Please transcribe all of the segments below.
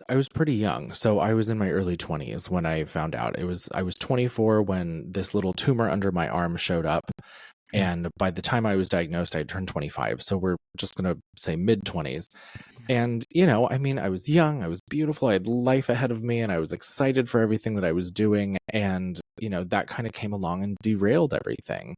I was pretty young. So I was in my early 20s when I found out. I was 24 when this little tumor under my arm showed up. Mm. And by the time I was diagnosed, I turned 25. So we're just going to say mid 20s. And, you know, I mean, I was young, I was beautiful, I had life ahead of me, and I was excited for everything that I was doing. And, you know, that kind of came along and derailed everything.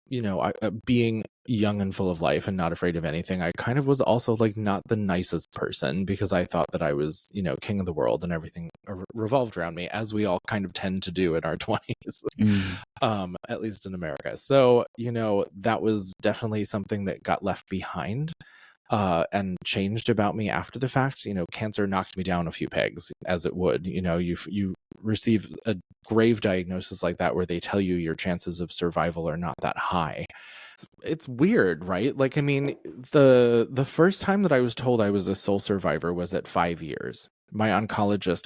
You know, being young and full of life and not afraid of anything, I kind of was also like not the nicest person because I thought that I was, you know, king of the world and everything revolved around me, as we all kind of tend to do in our 20s, Mm. at least in America. So, you know, that was definitely something that got left behind and changed about me after the fact. You know, cancer knocked me down a few pegs, as it would. You know, you receive a grave diagnosis like that where they tell you your chances of survival are not that high. It's weird, right? Like, I mean, the first time that I was told I was a sole survivor was at 5 years. My oncologist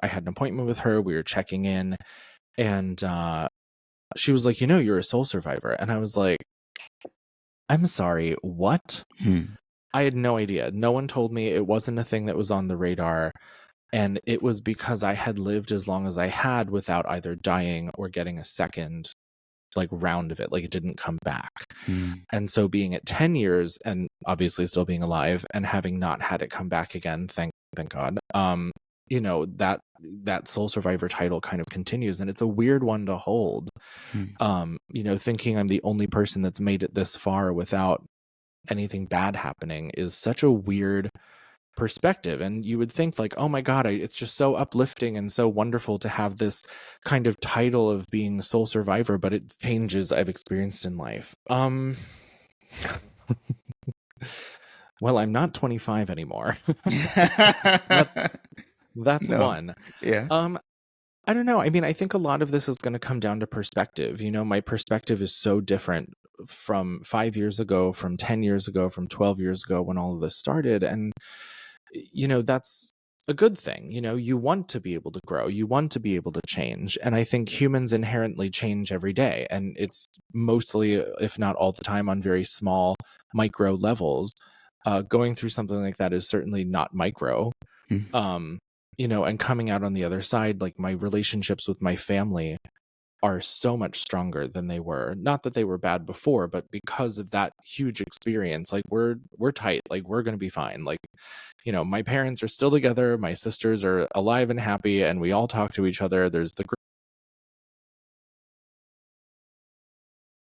I had an appointment with her. We were checking in, and she was like, you know, you're a sole survivor. And I was like, I'm sorry, what? Hmm. I had no idea. No one told me. It wasn't a thing that was on the radar. And it was because I had lived as long as I had without either dying or getting a second like round of it. Like it didn't come back. Hmm. And so being at 10 years and obviously still being alive and having not had it come back again, thank God. You know, that sole survivor title kind of continues, and it's a weird one to hold. Hmm. You know, thinking I'm the only person that's made it this far without anything bad happening is such a weird perspective. And you would think like, oh my God, it's just so uplifting and so wonderful to have this kind of title of being sole survivor, but it changes I've experienced in life. Well, I'm not 25 anymore. that, that's No. one. Yeah. Um, I don't know. I mean, I think a lot of this is going to come down to perspective. You know, my perspective is so different from 5 years ago, from 10 years ago, from 12 years ago when all of this started. And, you know, that's a good thing. You know, you want to be able to grow, you want to be able to change. And I think humans inherently change every day. And it's mostly, if not all the time, on very small micro levels. Going through something like that is certainly not micro. Hmm. Um, you know, and coming out on the other side, like my relationships with my family are so much stronger than they were. Not that they were bad before, but because of that huge experience, like we're tight, like we're going to be fine. Like, you know, my parents are still together, my sisters are alive and happy, and we all talk to each other. There's the